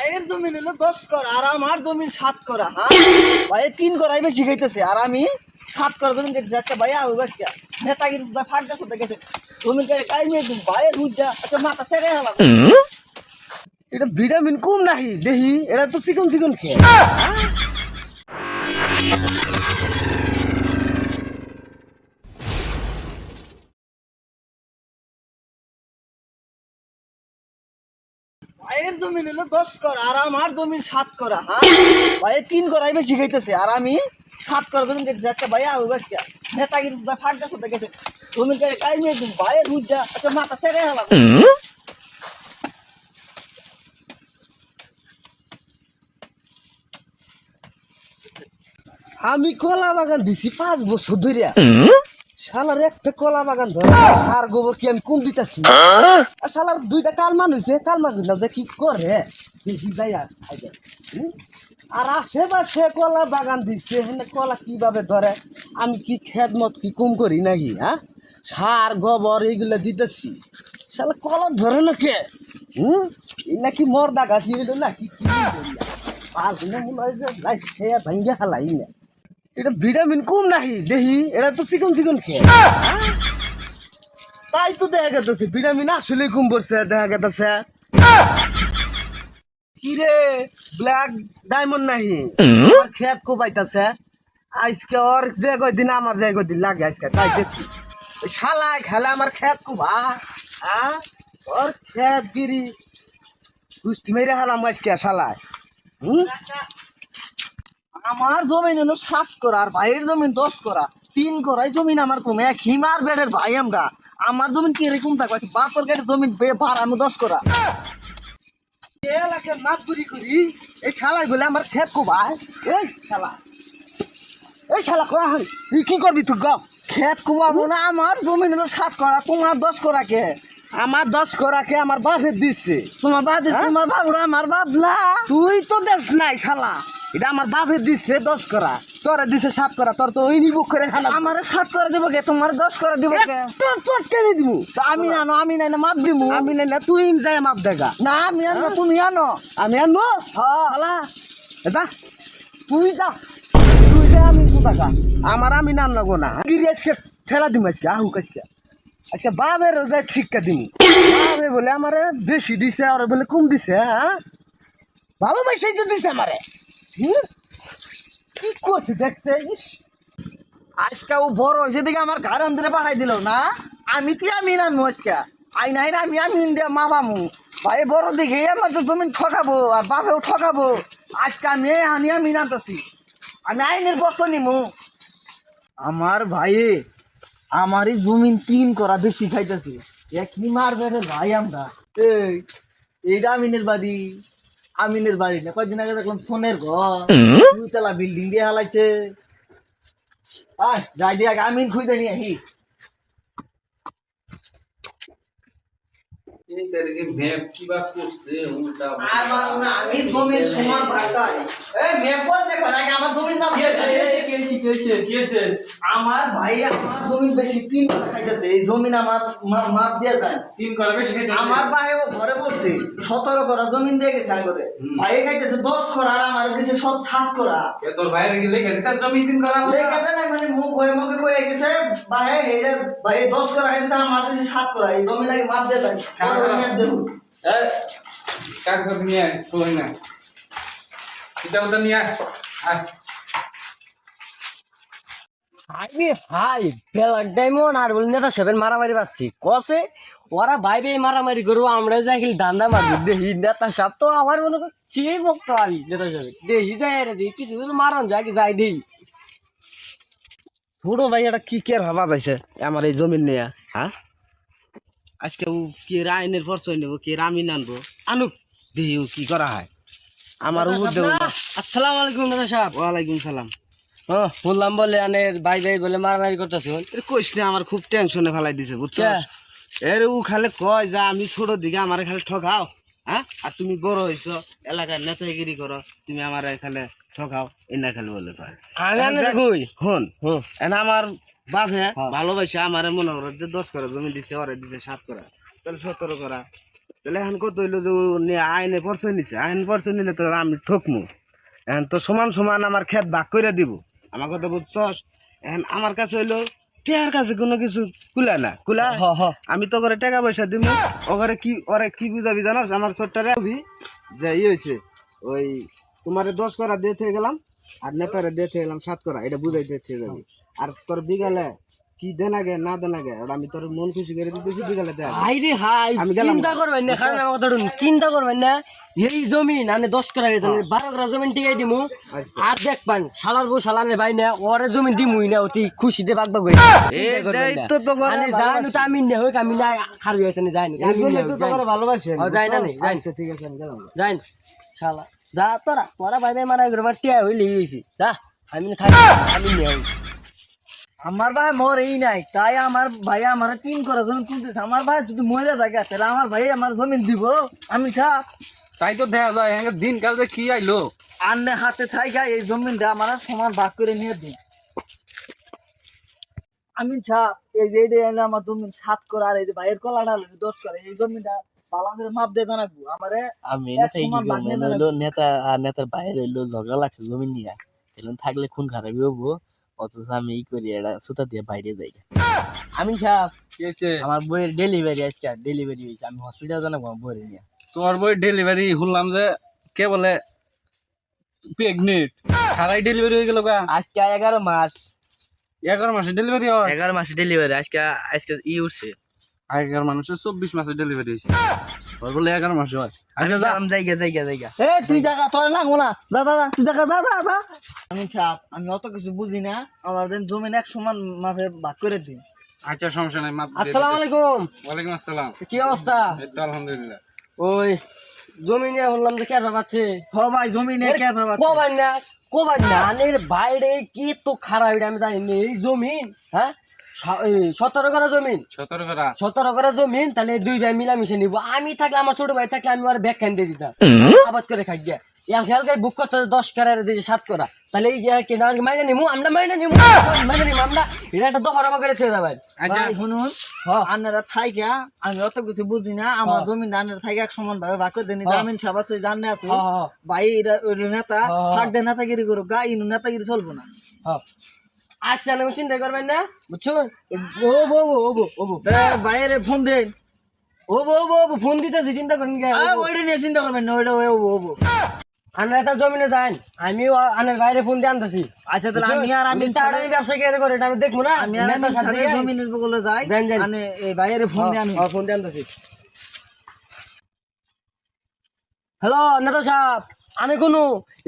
ভাইয়ের জমি হলো 10 করা আর আমার জমি 7 করা। হ্যাঁ ভাই 3 করাই বেশি খাইতেছে আর আমি 7 করা জমি খাইতেছি। আচ্ছা ভাই আউ বাসকা নেতা কিন্তু ফাঁক দাস হতে গেছে জমি কে কাই মে ভাইয়ের বুঝা আচ্ছা মাথা ছেড়ে হলাম। এটা ভিটামিন কম নাহি দেহি এটা তো চিকন চিকন খেয়ে। ভাইয়ের জমি হলো 10 করা আর আমার জমি 7 করা। হ্যাঁ ভাই 3 করাই বেশি খাইতেছে আর আমি 7 করা জমি খাইতেছি। আচ্ছা ভাই আউ বাসকা নেতা কিন্তু ফাঁক দাস হতে গেছে জমি কে কাই মে ভাইয়ের বুঝা আচ্ছা মাথা ছেড়ে হলাম। আমি কলা বাগান দিছি 5 বছর ধরে শালার একটা কলা বাগান ধরে সার গোবর কি আমি কম দিতেছি আর শালার 2টা কালমান হয়েছে কালমান দিলাম যে কি করে দেখি যাই আর আর আশেপাশে কলা বাগান দিচ্ছে এখানে কলা কিভাবে ধরে আমি কি খেদমত কি কম করি নাকি হ্যাঁ সার গোবর এইগুলো দিতেছি শালা কলা ধরে না কে এই নাকি মর্দা গাছ এগুলো নাকি কি করি পাঁচ দিনে মনে হয় যে লাইট খেয়ে ভাঙ্গে হালাই না এটা ভিটামিন কম নাহি দেহি এটা তো চিকন চিকন খেয়ে তাই তো দেখা গেছে ভিটামিন আসলে কম পড়ছে দেখা গেছে কিরে ব্ল্যাক ডায়মন্ড নাহি আমার খেত কোবাইতাছে আজকে ওর যে কয়দিন আমার যে কয়দিন লাগে আজকে তাই দেখছি শালায় খেলে আমার খেত কোবা ওর খেত গিরি গুষ্টি মেরে হালাম আজকে শালায় আমার জমিন হলো 7 করা আর ভাইয়ের জমিন 10 করা 3 করাই জমিন আমার কমে এক হিমার বেডের ভাই আমরা আমার জমিন কি এরকম থাকবে বাপর গেটের জমিন ভাড়া আমি 10 করা এলাকার মাতবুরি করি এই শালাই বলে আমার খেত কোবাই এই শালা কোয়া তুই কি করবি তুই গাও খেত কোবাবো না আমার জমিন হলো 7 করা তোমার 10 করা কে আমার 10 করা কে আমার বাপের দিচ্ছে তোমার বাপ দিচ্ছে তোমার বাবুরা আমার বাপ না তুই তো দেখ নাই শালা এটা আমার বাপের দিচ্ছে 10 করা তোরে দিছে 7 করা তোর তো ওই নিবুক করে খানা আমার 7 করে দিব কে তোমার 10 করে দিব কে তো চটকে দিব তো আমি আনো আমি নাই না মাপ দিমু আমি নাই না তুই যায় মাপ দেগা না আমি আনো তুমি আনো আমি আনবো হ্যাঁ শালা এটা তুই যা আমি টাকা আমার আমি নাম লাগবো না আজকে ঠেলা দিম আজকে আহুক আজকে বাবের রোজা ঠিকটা দিমু বাবে বলে আমারে বেশি দিছে আর বলে কম দিছে হ্যাঁ ভালোবাসাই তো দিছে আমারে কি করছে দেখছে আজকে ও বড় হয়েছে দেখে আমার ঘর অন্তরে পাঠাই দিল না আমি তুই আমি নানবো আজকে আই নাই না আমি ইন্ডিয়া মা বামু ভাই বড় দেখে আমার তো জমিন ঠকাবো আর বাপেও ঠকাবো আজকে আমি হানি আমি নানতেছি আমি আইনের বস্ত নিমু আমার ভাই আমারই জমিন 3 করা বেশি খাইতেছে এক মারবে রে ভাই আমরা এইটা আমিনের বাড়ি না কয়েকদিন আগে দেখলাম সোনের ঘর 2 তলা বিল্ডিং দিয়ে হালাইছে যাই দিয়ে আগে আমিন খুঁজে নিয়ে আহি ম্যাপ কিবা করছে উল্টা আমি জমির সমান ভাষায় ম্যাপ করে দেখবেন আগে আমার জমির নাম কেছে আমার ভাই আমার জমিন বেশি 3 করা খাইতেছে এই জমিন আমার মাপ দিয়ে যায় 3 করা বেশি খাইতেছে আমার ভাই ও ঘরে পড়ছে 17 করা জমিন দিয়ে গেছে আঙ্গরে ভাই খাইতেছে 10 করা আর আমার দিছে 7 করা তোর ভাইয়ের কি লেখা দিছে জমি 3 করা লেখা দেন মানে মুখ হয়ে মুখে কয়ে গেছে ভাই হেডে ভাই 10 করা খাইতেছে আমার দিছে 7 করা এই জমিটাকে মাপ দিয়ে যায় ম্যাপ দেবো কাগজ নিয়ে কই না এটা ওটা নিয়ে আয় হাই ব্ল্যাক ডায়মন্ড আর বলি নেতা সাহেবের মারামারি পাচ্ছি কসে ওরা ভাই ভাই মারামারি করবো আমরা যাই খালি দান্দা মারবো দেখি নেতা সাহেব তো আমার মনে কর চেয়ে বকতে পারি নেতা সাহেব দেখি যাই রে দেখি কিছু মারন যাই যাই দেখি ছোট ভাই এটা কি কেয়ার ভাবা যাইছে আমার এই জমিন নিয়ে হ্যাঁ আজকে ও কে আইনের পরিচয় নেবো কে আমি আনবো আনুক দেখি ও কি করা হয় আমার উপর দেবো আসসালামু আলাইকুম নেতা সাহেব ওয়ালাইকুম সালাম বললাম বলে আনের ভাই ভাই বলে মারামারি করতেছে কইস না আমার খুব টেনশনে ফেলাই দিছে বুঝছো এর ও খালি কয় যা আমি ছোট দিকে আমার খালি ঠকাও হ্যাঁ আর তুমি বড় হয়েছো এলাকার নেতাগিরি করো তুমি আমার এখানে ঠকাও এনা খালি বলে কয় হন এনা আমার বাপে ভালোবাসে আমার মনে করো যে 10 করা জমি দিছে ওরে দিছে 7 করা তাহলে 17 করা তাহলে এখন কত হইলো যে আইনে পরচয় নিছে, আইন পরচয় নিলে তো আমি ঠকমু। এখন তো সমান সমান আমার ক্ষেত ভাগ করে দিব, আমার কথা বুঝছস? এখন আমার কাছে হইলো টেয়ার কাছে কোনো কিছু কুলা না, কুলা আমি তো করে টাকা পয়সা দিব, ওরে কি বুঝাবি জানোস? আমার ছোট্টারে যে হয়েছে ওই তোমারে 10 করা দিয়ে থেকে গেলাম আর নেতারে দিয়ে থেকে গেলাম 7 করা, এটা বুঝাই দিয়ে থেকে যাবি। আর তোর বিকালে কি দেন আগে না দেন আগে ওটা আমি তোর মন খুশি করে দিতেছি, বিকালে দেখ। হাই রে হাই, আমি গেলাম। চিন্তা করবেন না, কারণ আমার কথা শুনুন, চিন্তা করবেন না। এই জমিন আনে 10 করা গেছে, 12 করা জমিন টিকাই দিমু। আচ্ছা। আর দেখবান শালার বউ শালারে ভাই না ওরে জমিন দিমুই না, অতি খুশিতে বাগ বাগ হই। এইটাই তো তোকে আনে জানো তো আমি না হই, আমি না খারবি আছে না, জানি আমি না তো তোকে ভালোবাসি আমি, ও যাই না নি, যাই। আচ্ছা ঠিক আছে আমি গেলাম। জান শালা যা, তোরা তোরা ভাই ভাই মারা গেল, টিয়া হইলে গেছি যা, আমি না থাকি, আমি না হই। আমার ভাই মরেই নাই, তাই আমার ভাই আমার 3 করা জমি কিনতেছে। আমার ভাই যদি মরে থাকে তাহলে আমার ভাই আমার জমিন দিব, আমি ছাপ তাই তো দেখা যায় দিন কাল যে কি আইলো। আন্নে হাতে থাইকা এই জমিনটা আমার সমান ভাগ করে নিয়ে দিই। আমি ছাপ এই যে এটা এনে আমার জমিন 7 করা, আর এই যে ভাইয়ের কলাটা 10 করা, এই জমিনটা ভালো করে মাপ দিয়ে জানাবো আমারে। আমি এক নেতাই কি সমান ভাগ করবো, নিয়ে হইলো জানাবো। নেতা আর নেতার বাইরে হইলো ঝগড়া লাগছে জমি নিয়ে, এগুলো থাকলে খুন খারাপই হবো। অথচ আমি এই করি এটা সুতা দিয়ে বাইরে যাই। আমি ছাপ কি হয়েছে? আমার বইয়ের ডেলিভারি আজকে ডেলিভারি হয়েছে, আমি হসপিটাল জানাবো আমার বইয়ের নিয়ে। তোমার বই ডেলিভারি শুনলাম যে কে বলে প্রেগনেন্ট, খারাই ডেলিভারি হয়ে গেল গা। আজকে 11 মাস, 11 মাসে ডেলিভারি হয়? 11 মাসে ডেলিভারি। আজকে আজকে উঠছে। আগেকার মানুষের 24 মাসে ডেলিভারি হয়েছে, ওর বলে 11 মাসে হয়। আচ্ছা যা। জায়গা এ তুই জায়গা তোর লাগবো না, যা যা যা, তুই জায়গা যা যা যা। আমি ছাপ আমি অত কিছু বুঝি না, আমার দেন জমিন এক সমান মাপে ভাগ করে দিই। আচ্ছা সমস্যা নাই, মাপ দিয়ে আসসালামু দিতেছি। আলাইকুম, ওয়ালাইকুম আসসালাম। কি অবস্থা? এই তো আলহামদুলিল্লাহ। ওই জমি নিয়ে বললাম যে কেন পাচ্ছে হ ভাই জমিন এক আর ভাবা কোবাই না আনের বাইরে কি তো খারাপ, এটা আমি জানি না। এই জমিন হ্যাঁ 17 করা জমিন, 17 করা। 17 করা জমিন, তাহলে দুই ভাই মিলামিশে নিবো। আমি থাকলে আমার ছোট ভাই থাকলে আমি ওর ব্যাগ খান দিয়ে দিতাম, আবাদ করে খাই গিয়া। বুক করতে 10 করা 7 করা, তাহলে এই কেনা মাইনে নিমু, আমরা মাইনে নিমু আমরা, এটা একটা দফা করে ছেড়ে যাবেন। আচ্ছা ভাই শুনুন, আনারা থাইকা আমি অত কিছু বুঝি না, আমার জমিন আনারা থাইকা এক সমান ভাবে ভাগ করে দেনি। জামিন সাহেব আছে জানে আছো ভাই, এটা ওই নেতা ভাগ দে, নেতাগিরি করুক গা, ইনু নেতাগিরি চলবো না। আচ্ছা আমি চিন্তা করবেন না, বুঝছুন? ওবো বাইরে ফোন দেন, ফোন দিতেছি, চিন্তা করেন কে? ওইটা নিয়ে চিন্তা করবেন না, ওইটা ওবো। আনার তার জমিনে যান, আমিও আনার বাইরে ফোন দিয়ে আনতেছি। আচ্ছা তাহলে আমি আর আমি তাড়াতাড়ি ব্যবসা কে করে এটা আমি দেখবো না। আমি আর আমি জমিনের বগলে যাই, যান। মানে এই বাইরে ফোন দিয়ে আমি ফোন দিয়ে আনতেছি। হ্যালো নেতা সাহেব, আমি কোনো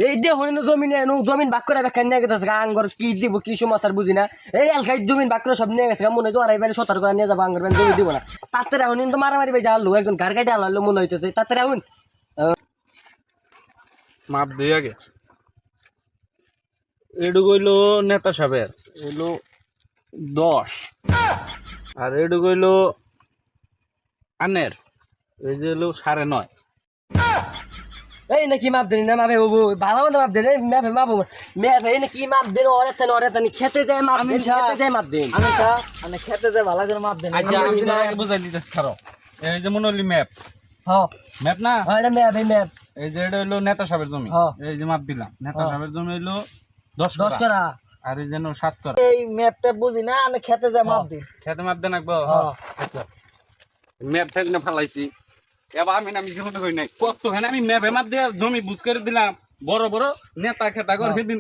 এই দিয়ে হরিণ জমিনে জমিন বাক করে ব্যাখ্যা নিয়ে গেছে, আঙ্গর কি দিব কি সমাচার বুঝি না। এই এলাকায় জমিন বাক করে সব নিয়ে গেছে, মনে হয় ওরাই বাড়ি 17 করে নিয়ে যাবো, আঙ্গর বাড়ি জমি দিব না। তাড়াতাড়ি এখন তো মারামারি ভাই জানলো, একজন গার কাটে আলো মনে হইতেছে, তাড়াতাড়ি এখন মাপ দিয়ে আগে। এডু কইলো নেতা সাহেবের হইলো 10, আর এডু কইলো আনের এই যে হলো 9.5। এই নাকি মাপ দেন না, মাপে হবো ভালো মতো মাপ দেন, ম্যাপে মাপো ম্যাপে নাকি মাপ দেন, অরে তানি খেতে যায় মাপ দেন, খেতে যায় মাপ দেন। আমি মানে খেতে যে ভালো করে মাপ দেন। আচ্ছা আমি তোমাকে বুঝাই দিতেছি, খারাপ। এই যে মনে হলি ম্যাপ, হ্যাঁ ম্যাপ না, এটা ম্যাপ, এই ম্যাপ এই যে এটা হইলো নেতা সাহেবের জমি, হ্যাঁ। এই যে মাপ দিলাম। নেতা সাহেবের জমি হইলো 10 10 করা। আর এই যেন 7 করা। এই ম্যাপটা বুঝি না, আমি খেতে যে মাপ দিই। খেতে মাপ দেন একবার। ম্যাপ থেকে না ফালাইছি, এবার আমি জীবনে কই নাই কত হেন আমি ম্যাপে মাপ দিয়ে জমি বুঝ করে দিলাম। বড় বড় নেতা খেতা করে সেদিন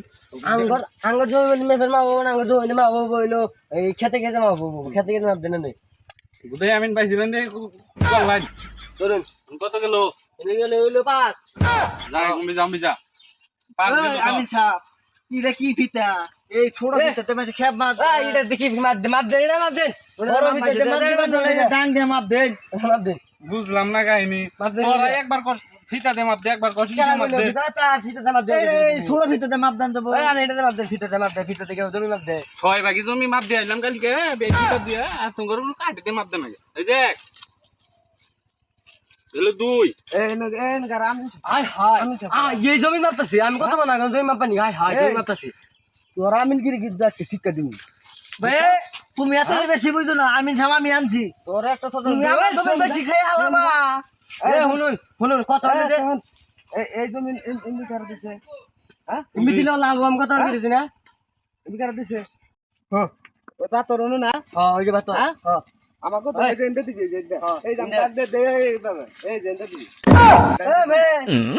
আঙ্গর জমি ম্যাপের মাপ হবো না, আঙ্গর জমি মাপ হবো হইলো এই খেতে খেতে মাপ হবো, খেতে খেতে মাপ দেন নেই। বুঝাই আমি পাইছিলেন যে লাইন ধরুন কত গেল এনে গেলে হইলো 5। যাই কমবি যাম বিজা 5 দিন আমি ছাপ ইটা কি ফিতা, এই ছোট ফিতাতে মানে খেপ মাপ, এটা দেখি মাপ দেন, মাপ দেন, মাপ দেন, বড় ফিতাতে মাপ দিবেন না, ডাং দিয়ে মাপ দেন। মাপ দেন। বুঝলাম না কাহিনী। তোরা একবার কস ফিতা দে মাপ দে, একবার কস কেন মাপ দে। ফিতাতে মাপ দেন, এই ছোট ফিতাতে মাপ দেন দেবো। এটাতে মাপ দেন, ফিতাতে মাপ দেন, ফিতাতে কেউ জমি মাপ দেয়। 6 ভাগি জমি মাপ দিয়ে আইলাম কালকে ফিতা দিয়ে, আর তোমার কাটিতে মাপ দেন। এই দেখ হলো 2। এই গারাম হাই হাই এই জমি মাপতাছি আমি, কত না জমি মাপানি। হাই হাই জমি মাপতাছি, তোরা আমি কি আজকে শিক্ষা দিবি ভাই, তুমি এত বেশি বুঝো না। আমি ছাম আমি আনছি, তোর একটা ছোট তুমি আমার জমি বেশি খাই হালাবা। শুনুন শুনুন কত হলে দে এই জমি এমনি কার দিছে? হ্যাঁ এমনি দিলে লাভ আমি কত হলে দিছি না এমনি কার দিছে? হ্যাঁ ওই পাথর অনু না ওই যে বাত হ্যাঁ? হ্যাঁ আমাকে তো এই যে এনতে দিবি এই যে হ্যাঁ, এই যে এনতে। ডাক দে এই বাবা এই যে এনতে দিবি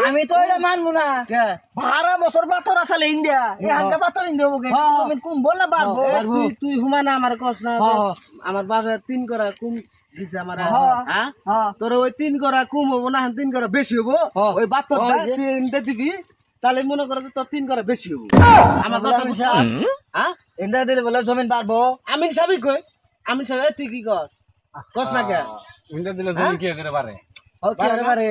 আমি তো এটা মানবো না 12 বছর পাথর আসলে ইন্ডিয়া এখানকার পাথর ইন্ডিয়া হবে হ্যাঁ। তুমি কুম বল না পারবো হ্যাঁ, পারবো। তুই হুমা না আমার কস না হ্যাঁ। আমার বাবা 3 করা কুম দিছে আমার হ্যাঁ। হ্যাঁ তোর ওই 3 করা কুম হবো না 3 করা বেশি হবো হ্যাঁ। ওই পাথরটা হ্যাঁ, তুই এনতে দিবি তাহলে মনে করে যে তোর 3 করা বেশি হবো আমার কথা বুঝছস হ্যাঁ এনতে দিলে বলে জমিন পারবো আমি সবই কই আমি সবাই তুই কি কস না কে উইন্ডা দিলে জমি কি করে পারে ও কি আরে বারে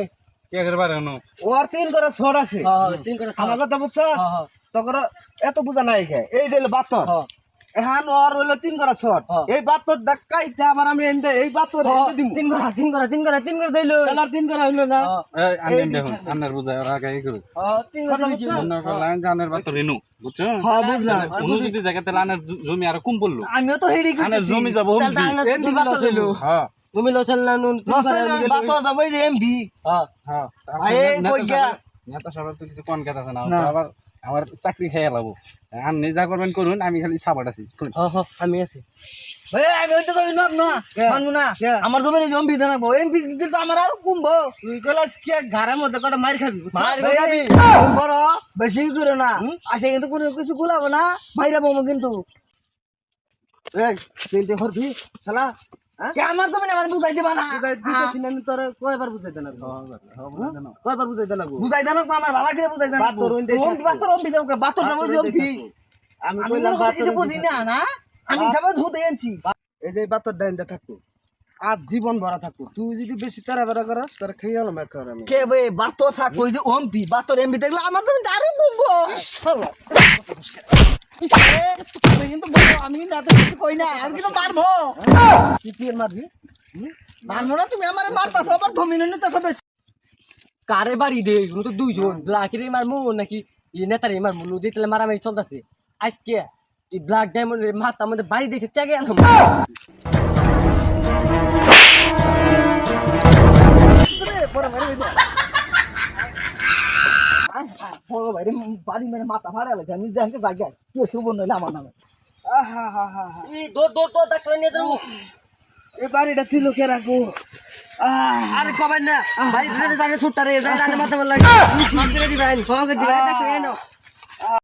কি করে পারে নো ওর 3 করা ছড় আছে হ্যাঁ 3 করে আমার কথা বুঝছস হ্যাঁ তখন এত বুঝা নাই খে এই যে বাতর হ্যাঁ এখন ওর হইলো 3 করা শট হ্যাঁ। এই বাতর ডাকাইটা আবার আমি এনতে এই বাতর এনতে দিমু 3 করে দিলো চালার 3 করা হইলো না এই আন্ডেন দেখুন আন্নার বুঝায় ওরা আগে এই করে 3 কথা করে বুঝছস? অন্য লাইন জানের বাতর রেনু বুঝছো হ্যাঁ বুঝলাম উনি যদি জায়গাতে লানের জমি আর কম পড়লো আমিও তো হেডি আনের করতেছি জমি যাব এমপি বাতর হইলো হ্যাঁ তুমি লোচল না নুন বাতর যাব এই যে এমপি হ্যাঁ হ্যাঁ এই কই গিয়া? নেতা সবার তো কিছু কোন কথা আছে না আবার আমার চাকরি খেয়ে লাবো আর নিজা করবেন করুন আমি খালি সাবাট আছি হ্যাঁ আমি আছি এই আমি হইতে যাবি না না মানবো না আমার জমি এমপি দেনাবো এমপি দিতে তো আমার আর কুমবো তুই কইলাস কি ঘরের মধ্যে কটা মার খাবি বুঝছস? মার এই, খাবি। বড় বেশি করে না আসে কিন্তু কোনো কিছু গুলাবো না মাইরা বমো কিন্তু এই চিন্তা করবি শালা কে আমার জমি আমার বুঝাই দিবা না বুঝাইছি না তোর কয়বার বুঝাই দেনা কয়বার বুঝাই দেনা বুঝাই দেনা আমার ভালো করে বুঝাই দেনা বাতর ওই বাতর ওই দেও বাতর যাবো জমি আমি কইলাম বাতর বুঝি না না আমি যাবো ধুতে আনছি এই যে বাতর ডাইন্দা থাকতো আর জীবন ভরা থাকতো তুই যদি বেশি তারা বেড়া করাস তোর খেয়ে গেল মেক করে কে বে বাতর থাক ওই যে ওমপি বাতর এমপি দেখলে আমার জমি আরো কমবো আমি কিন্তু বলবো আমি না তো কিছু কই না আমি কিন্তু পারবো কি মারবি মারবো না তুমি আমারে মারতাছ আবার ধমিনে নিতেছ বেশি কারে বাড়ি দে এগুলো তো দুইজন ব্ল্যাকের মারমু নাকি এই নেতারে মারমু নদী তেলে মারামারি চলতেছে আজকে এই ব্ল্যাক ডায়মন্ডের মাথা আমাদের বাড়ি দিয়েছে চাগে আনলাম বড় মারি বড় ভাই বাড়ি মেরে মাথা ফাড়া লাগছে আমি জানতে জায়গা কে সুবর্ণ হইলে আমার নামে এই দৌড় দৌড় দৌড় ডাক্তার নিয়ে যাবো এই বাড়িটা তুই লোকে রাখো আরে কবেন না বাড়ি ধরে জানে ছুটটা রে জানে মাথা বল লাগে মার করে দিবেন ফোন করে দিবেন ডাক্তার এনো